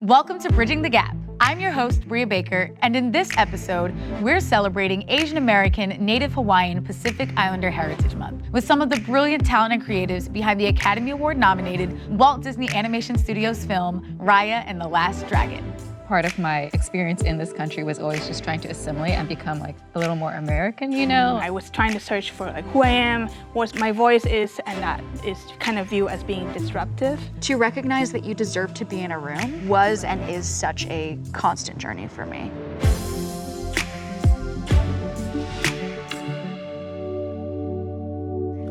Welcome to Bridging the Gap. I'm your host, Bria Baker, and in this episode, we're celebrating Asian American, Native Hawaiian, Pacific Islander Heritage Month with some of the brilliant talent and creatives behind the Academy Award-nominated Walt Disney Animation Studios film, Raya and the Last Dragon. Part of my experience in this country was always just trying to assimilate and become like a little more American, you know? I was trying to search for like who I am, what my voice is, and that is kind of viewed as being disruptive. To recognize that you deserve to be in a room was and is such a constant journey for me.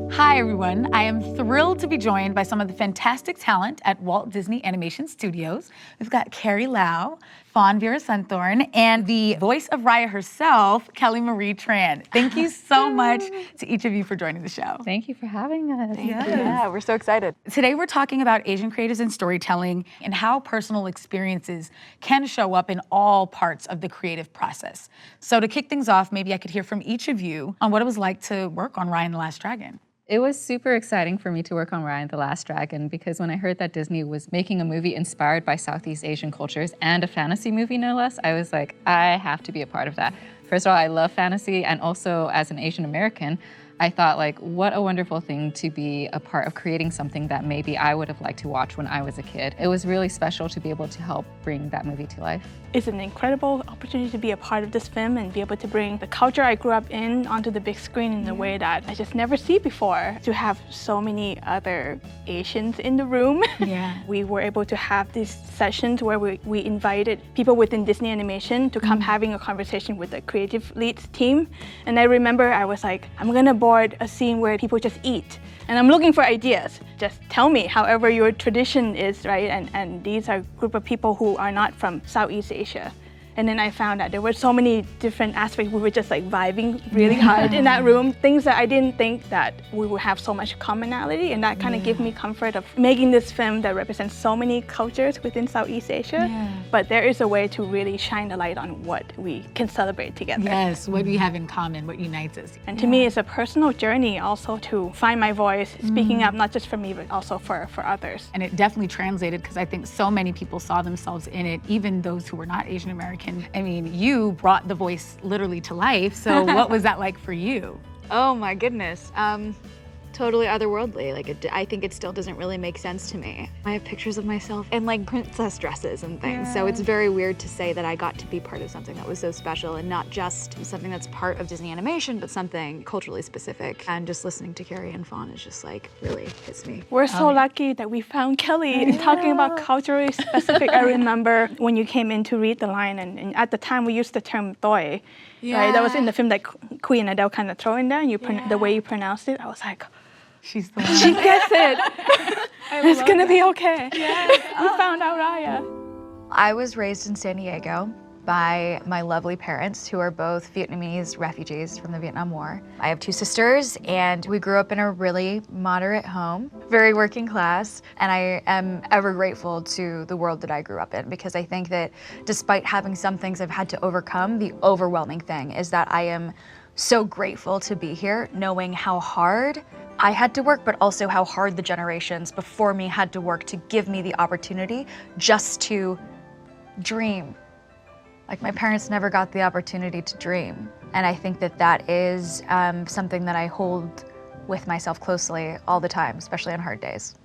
Hi everyone, I am thrilled to be joined by some of the fantastic talent at Walt Disney Animation Studios. We've got Carrie Liao, Fawn Veerasunthorn, and the voice of Raya herself, Marie Tran. Thank you so much to each of you for joining the show. Thank you for having us. Yeah, we're so excited. Today we're talking about Asian creatives and storytelling and how personal experiences can show up in all parts of the creative process. So to kick things off, maybe I could hear from each of you on what it was like to work on Raya and the Last Dragon. It was super exciting for me to work on Raya and the Last Dragon because when I heard that Disney was making a movie inspired by Southeast Asian cultures and a fantasy movie, no less, I was like, I have to be a part of that. First of all, I love fantasy, and also as an Asian American, I thought like, what a wonderful thing to be a part of creating something that maybe I would have liked to watch when I was a kid. It was really special to be able to help bring that movie to life. It's an incredible opportunity to be a part of this film and be able to bring the culture I grew up in onto the big screen in a way that I just never see before. To have so many other Asians in the room. Yeah. We were able to have these sessions where we invited people within Disney Animation to come having a conversation with the creative leads team. And I remember I was like, I'm gonna board a scene where people just eat. And I'm looking for ideas. Just tell me however your tradition is, right? And these are a group of people who are not from Southeast Asia. And then I found out there were so many different aspects. We were just like vibing really hard in that room. Things that I didn't think that we would have so much commonality, and that kind of gave me comfort of making this film that represents so many cultures within Southeast Asia. Yeah. But there is a way to really shine the light on what we can celebrate together. Yes, what we have in common, what unites us. And to me, it's a personal journey also to find my voice, speaking up, not just for me, but also for others. And it definitely translated because I think so many people saw themselves in it, even those who were not Asian American. I mean, you brought the voice literally to life, so what was that like for you? Oh my goodness. Totally otherworldly. Like, I think it still doesn't really make sense to me. I have pictures of myself in like princess dresses and things, so it's very weird to say that I got to be part of something that was so special and not just something that's part of Disney Animation, but something culturally specific. And just listening to Carrie and Fawn is just like, really hits me. We're so lucky that we found Kelly. Talking about culturally specific, I remember when you came in to read the line, and at the time we used the term "doi," right? That was in the film that Queen and Adele kind of throw in there, and the way you pronounced it, I was like, she's the one. she gets it. It's gonna be okay. Yeah. We found out Raya. I was raised in San Diego by my lovely parents, who are both Vietnamese refugees from the Vietnam War. I have two sisters, and we grew up in a really moderate home, very working class, and I am ever grateful to the world that I grew up in, because I think that despite having some things I've had to overcome, the overwhelming thing is that I am so grateful to be here, knowing how hard I had to work, but also how hard the generations before me had to work to give me the opportunity just to dream. Like, my parents never got the opportunity to dream. And I think that that is something that I hold with myself closely all the time, especially on hard days.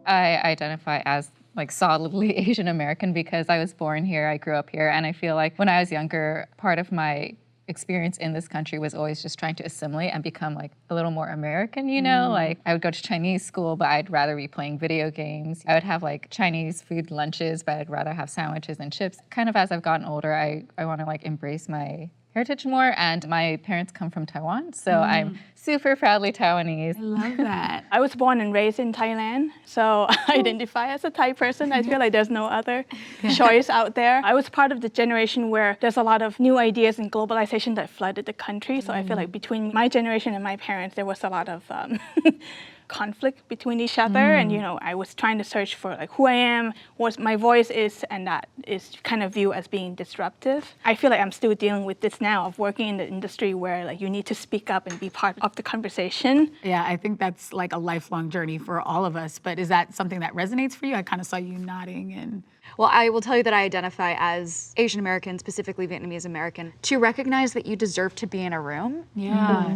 I identify as like solidly Asian American because I was born here, I grew up here, and I feel like when I was younger, part of my experience in this country was always just trying to assimilate and become like a little more American, you know? Like, I would go to Chinese school, but I'd rather be playing video games. I would have like Chinese food lunches, but I'd rather have sandwiches and chips. Kind of as I've gotten older, I want to like embrace my heritage more, and my parents come from Taiwan, so I'm super proudly Taiwanese. I love that. I was born and raised in Thailand, so I identify as a Thai person. I feel like there's no other choice out there. I was part of the generation where there's a lot of new ideas and globalization that flooded the country, so I feel like between my generation and my parents, there was a lot of conflict between each other. And, I was trying to search for like who I am, what my voice is, and that is kind of viewed as being disruptive. I feel like I'm still dealing with this now of working in the industry where like you need to speak up and be part of the conversation. Yeah, I think that's like a lifelong journey for all of us. But is that something that resonates for you? I kind of saw you nodding and... Well, I will tell you that I identify as Asian American, specifically Vietnamese American. To recognize that you deserve to be in a room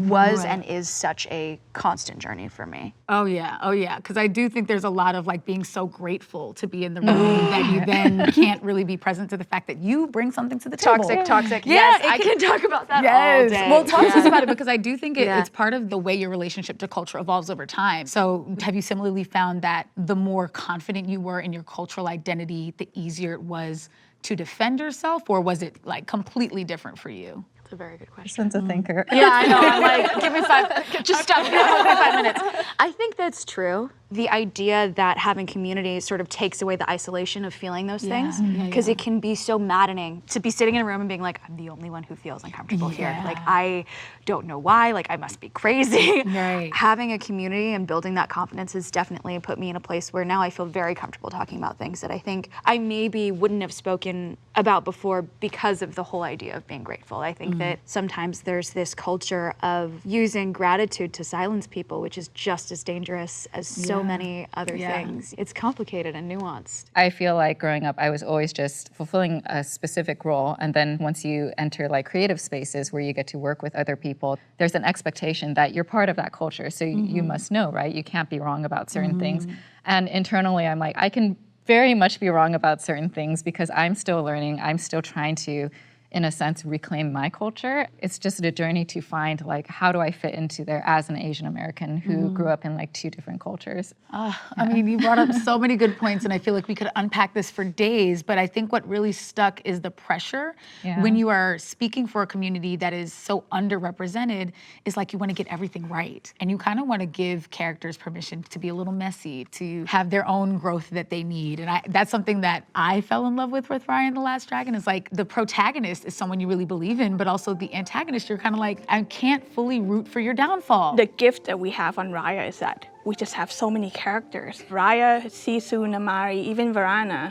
was and is such a constant journey for me. Oh yeah. Because I do think there's a lot of like being so grateful to be in the room that you then can't really be present to the fact that you bring something to the table. Toxic. Yeah, yes, I can talk about that all day. Well, talk to us about it because I do think it's part of the way your relationship to culture evolves over time. So have you similarly found that the more confident you were in your cultural identity, the easier it was to defend yourself, or was it like completely different for you? That's a very good question. Since a thinker. Yeah, I know. I'm like, give me 5, just stop. Give me 5 minutes. I think that's true. The idea that having community sort of takes away the isolation of feeling those things, because it can be so maddening to be sitting in a room and being like, I'm the only one who feels uncomfortable here. Like, I don't know why, like I must be crazy. Right. Having a community and building that confidence has definitely put me in a place where now I feel very comfortable talking about things that I think I maybe wouldn't have spoken about before because of the whole idea of being grateful. I think that sometimes there's this culture of using gratitude to silence people, which is just as dangerous as so many other things. It's complicated and nuanced. I feel like growing up, I was always just fulfilling a specific role. And then once you enter like creative spaces where you get to work with other people, there's an expectation that you're part of that culture. So you must know, right? You can't be wrong about certain things. And internally, I'm like, I can very much be wrong about certain things because I'm still learning. I'm still trying to, in a sense, reclaim my culture. It's just a journey to find like, how do I fit into there as an Asian American who grew up in like 2 different cultures? I mean, you brought up so many good points, and I feel like we could unpack this for days, but I think what really stuck is the pressure when you are speaking for a community that is so underrepresented, is like you want to get everything right. And you kind of want to give characters permission to be a little messy, to have their own growth that they need. And that's something that I fell in love with Raya and the Last Dragon, is like the protagonist is someone you really believe in, but also the antagonist, you're kind of like, I can't fully root for your downfall. The gift that we have on Raya is that we just have so many characters. Raya, Sisu, Namari, even Varana,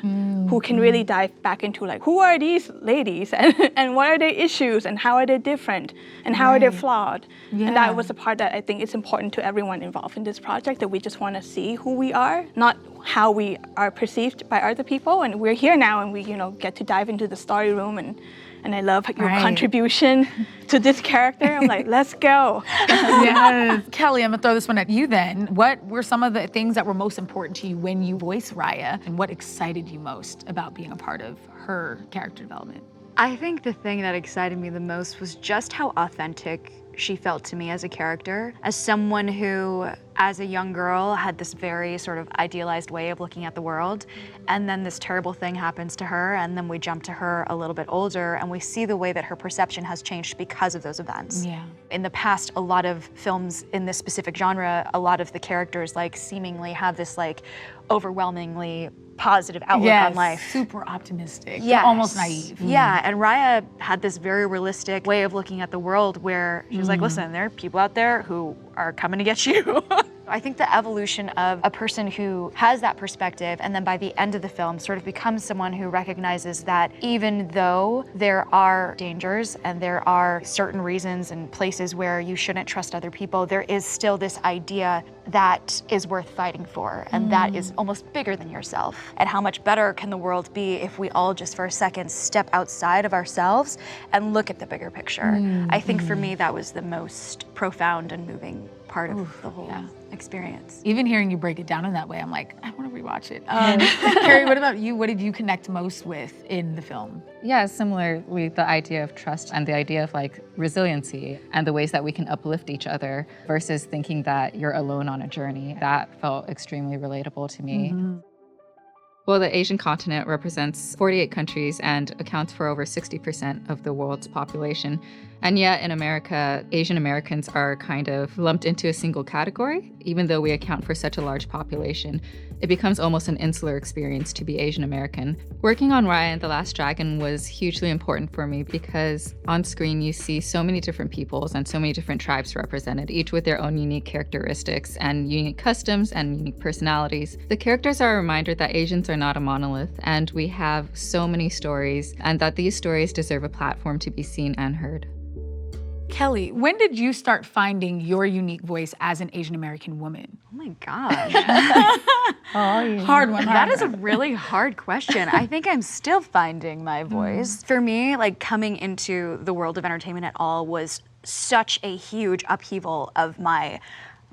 who can really dive back into like, who are these ladies and what are their issues and how are they different and how are they flawed? And that was the part that I think is important to everyone involved in this project, that we just want to see who we are, not how we are perceived by other people. And we're here now and we, get to dive into the story room, and I love your contribution to this character. I'm like, let's go. Yes. Kelly, I'm gonna throw this one at you then. What were some of the things that were most important to you when you voiced Raya, and what excited you most about being a part of her character development? I think the thing that excited me the most was just how authentic she felt to me as a character, as someone who, as a young girl, had this very sort of idealized way of looking at the world, and then this terrible thing happens to her, and then we jump to her a little bit older, and we see the way that her perception has changed because of those events. In the past, a lot of films in this specific genre, a lot of the characters like seemingly have this like overwhelmingly positive outlook on life. Super optimistic, almost naive. Yeah, and Raya had this very realistic way of looking at the world where she was like, listen, there are people out there who are coming to get you. I think the evolution of a person who has that perspective and then by the end of the film sort of becomes someone who recognizes that even though there are dangers and there are certain reasons and places where you shouldn't trust other people, there is still this idea that is worth fighting for, and that is almost bigger than yourself. And how much better can the world be if we all just for a second step outside of ourselves and look at the bigger picture? I think for me that was the most profound and moving part of the whole experience. Even hearing you break it down in that way, I'm like, I want to rewatch it. Carrie, what about you? What did you connect most with in the film? Yeah, similarly, the idea of trust and the idea of like resiliency and the ways that we can uplift each other versus thinking that you're alone on a journey. That felt extremely relatable to me. Well, the Asian continent represents 48 countries and accounts for over 60% of the world's population. And yet in America, Asian Americans are kind of lumped into a single category. Even though we account for such a large population, it becomes almost an insular experience to be Asian American. Working on Raya and the Last Dragon was hugely important for me because on screen you see so many different peoples and so many different tribes represented, each with their own unique characteristics and unique customs and unique personalities. The characters are a reminder that Asians are not a monolith, and we have so many stories, and that these stories deserve a platform to be seen and heard. Kelly, when did you start finding your unique voice as an Asian American woman? Oh my gosh. Hard one. That is a really hard question. I think I'm still finding my voice. For me, like coming into the world of entertainment at all was such a huge upheaval of my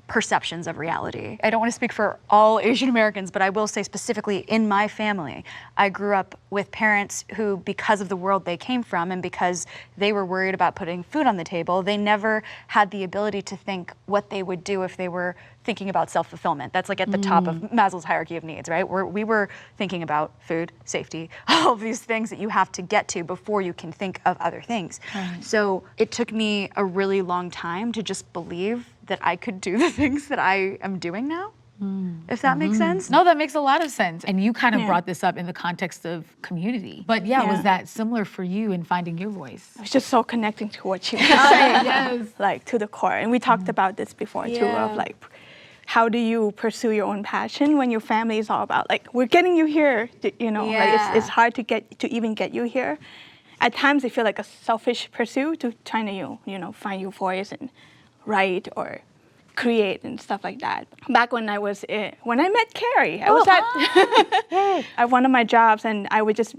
perceptions of reality. I don't want to speak for all Asian Americans, but I will say specifically in my family, I grew up with parents who, because of the world they came from and because they were worried about putting food on the table, they never had the ability to think what they would do if they were thinking about self-fulfillment. That's like at the top of Maslow's hierarchy of needs, right? Where we were thinking about food, safety, all of these things that you have to get to before you can think of other things. So it took me a really long time to just believe that I could do the things that I am doing now, if that makes sense. No, that makes a lot of sense. And you kind of brought this up in the context of community. But was that similar for you in finding your voice? I was just so connecting to what you were saying, like to the core. And we talked about this before too, of like, how do you pursue your own passion when your family is all about like, we're getting you here, you know, like it's hard to even get you here. At times I feel like a selfish pursuit to trying to, you know, find your voice and write or create and stuff like that. Back when I met Carrie, I was at one of my jobs, and I would just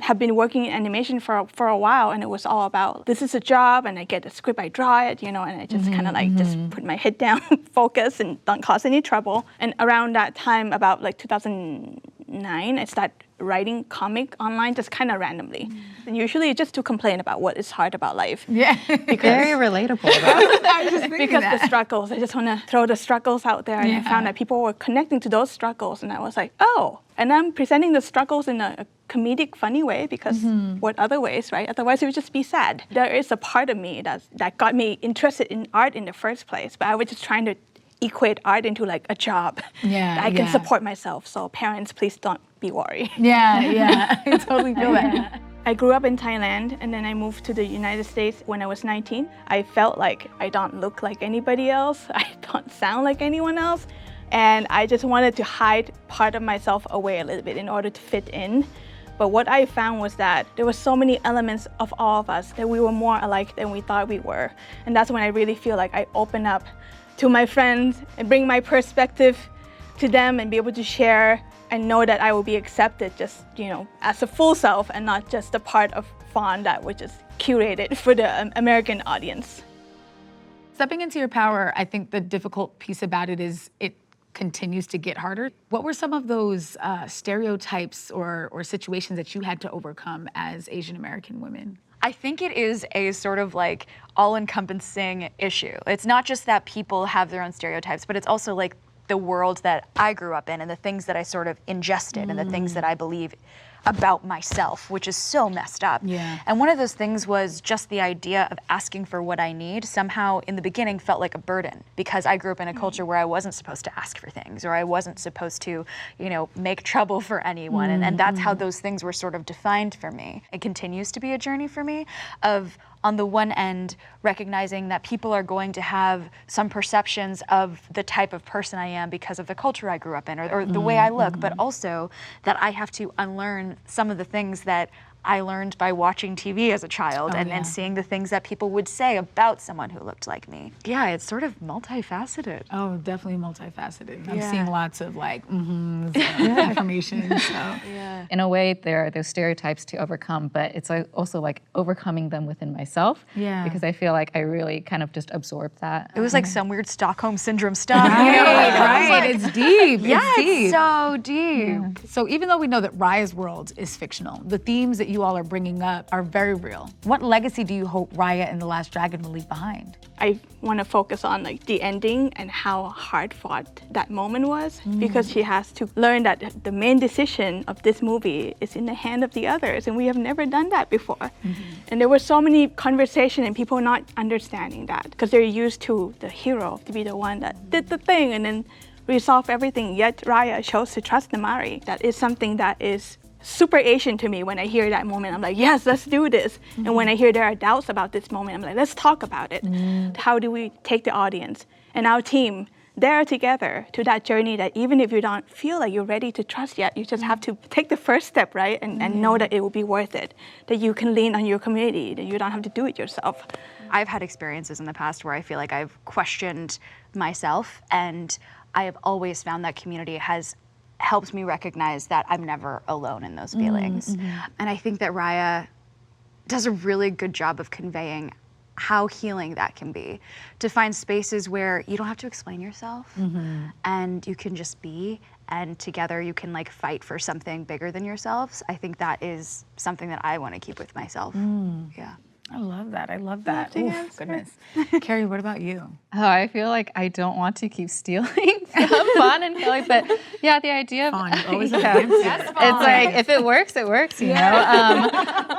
have been working in animation for a while, and it was all about, this is a job, and I get a script, I draw it, you know, and I just kind of like just put my head down, focus, and don't cause any trouble. And around that time, about like 2009, I started writing comic online just kind of randomly. And usually just to complain about what is hard about life. Yeah. Because Very relatable. I was just thinking because that. the struggles, I just want to throw the struggles out there. And I found that people were connecting to those struggles, and I was like, oh, and I'm presenting the struggles in a comedic, funny way, because what other ways, right? Otherwise it would just be sad. There is a part of me that got me interested in art in the first place, but I was just trying to equate art into like a job. Yeah, I can support myself, so parents, please don't be worried. Yeah, I totally feel that. I grew up in Thailand, and then I moved to the United States when I was 19. I felt like I don't look like anybody else. I don't sound like anyone else. And I just wanted to hide part of myself away a little bit in order to fit in. But what I found was that there were so many elements of all of us that we were more alike than we thought we were. And that's when I really feel like I open up to my friends and bring my perspective to them and be able to share and know that I will be accepted just, you know, as a full self and not just a part of Fawn that was just curated for the American audience. Stepping into your power, I think the difficult piece about it is it continues to get harder. What were some of those stereotypes or situations that you had to overcome as Asian American women? I think it is a sort of like all-encompassing issue. It's not just that people have their own stereotypes, but it's also like the world that I grew up in and the things that I sort of ingested and the things that I believe about myself, which is so messed up. Yeah. And one of those things was just the idea of asking for what I need somehow in the beginning felt like a burden, because I grew up in a culture where I wasn't supposed to ask for things, or I wasn't supposed to, you know, make trouble for anyone. And that's how those things were sort of defined for me. It continues to be a journey for me of, on the one end, recognizing that people are going to have some perceptions of the type of person I am because of the culture I grew up in or the way I look, but also that I have to unlearn some of the things that I learned by watching TV as a child and seeing the things that people would say about someone who looked like me. Yeah, it's sort of multifaceted. Oh, definitely multifaceted. I'm seeing lots of like information. So. In a way, there are those stereotypes to overcome, but it's also like overcoming them within myself. Yeah. Because I feel like I really kind of just absorbed that. It was like some weird Stockholm syndrome stuff. Right. It's deep. Yeah, it's deep. it's so deep. So even though we know that Raya's world is fictional, the themes that you all are bringing up are very real. What legacy do you hope Raya and the Last Dragon will leave behind? I want to focus on like the ending and how hard fought that moment was, because she has to learn that the main decision of this movie is in the hand of the others, and we have never done that before. And there were so many conversations and people not understanding that because they're used to the hero to be the one that did the thing and then resolve everything. Yet Raya chose to trust the Marie. That is something that is super Asian to me. When I hear that moment, I'm like, yes, let's do this. And when I hear there are doubts about this moment, I'm like, let's talk about it. How do we take the audience and our team there together to that journey that even if you don't feel like you're ready to trust yet, you just have to take the first step, right? And know that it will be worth it, that you can lean on your community, that you don't have to do it yourself. I've had experiences in the past where I feel like I've questioned myself, and I have always found that community has helped me recognize that I'm never alone in those feelings. And I think that Raya does a really good job of conveying how healing that can be, to find spaces where you don't have to explain yourself and you can just be, and together you can like fight for something bigger than yourselves. I think that is something that I want to keep with myself. Yeah. I love that. I love that. Oof, goodness. Carrie, what about you? Oh, I feel like I don't want to keep stealing from Fawn and Kelly, but yeah, the idea of Fawn, you always yeah, yes, it's like if it works, it works, you know.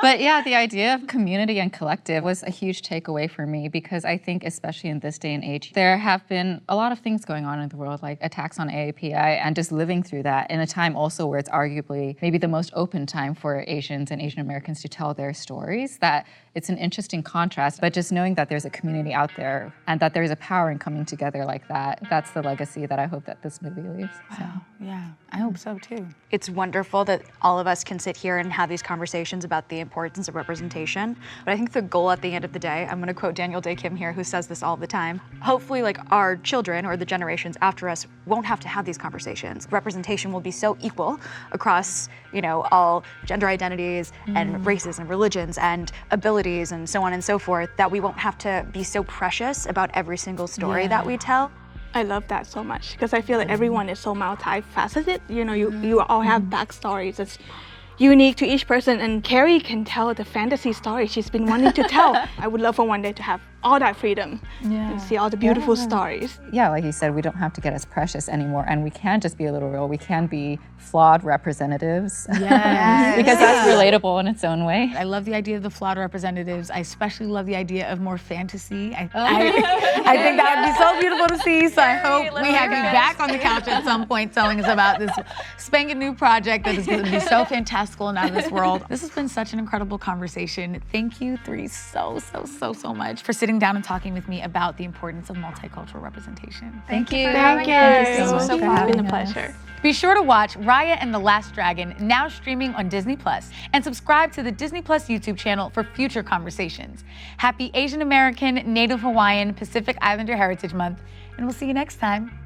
But yeah, the idea of community and collective was a huge takeaway for me, because I think, especially in this day and age, there have been a lot of things going on in the world, like attacks on AAPI, and just living through that in a time also where it's arguably maybe the most open time for Asians and Asian Americans to tell their stories. That it's an interesting contrast, but just knowing that there's a community out there and that there's a power in coming together like that, that's the legacy that I hope that this movie leaves. So. Wow. Yeah, I hope so too. It's wonderful that all of us can sit here and have these conversations about the importance of representation. But I think the goal at the end of the day, I'm going to quote Daniel Day Kim here, who says this all the time, hopefully like our children or the generations after us won't have to have these conversations. Representation will be so equal across, you know, all gender identities and races and religions and abilities and so on and so forth, that we won't have to be so precious about every single story that we tell. I love that so much, because I feel like everyone is so multifaceted. You know, you all have backstories that's unique to each person, and Carrie can tell the fantasy story she's been wanting to tell. I would love for one day to have all that freedom and see all the beautiful stories. Yeah, like you said, we don't have to get as precious anymore, and we can just be a little real. We can be flawed representatives. Yes. Because that's relatable in its own way. I love the idea of the flawed representatives. I especially love the idea of more fantasy. I think that would be so beautiful to see. So I hope we have you back on the couch at some point telling us about this spanking new project that is going to be so fantastical and out of this world. This has been such an incredible conversation. Thank you three so much for sitting down and talking with me about the importance of multicultural representation. Thank you. Thank you. It's so It's been a pleasure. Be sure to watch Raya and the Last Dragon, now streaming on Disney+, and subscribe to the Disney+ YouTube channel for future conversations. Happy Asian American, Native Hawaiian, Pacific Islander Heritage Month, and we'll see you next time.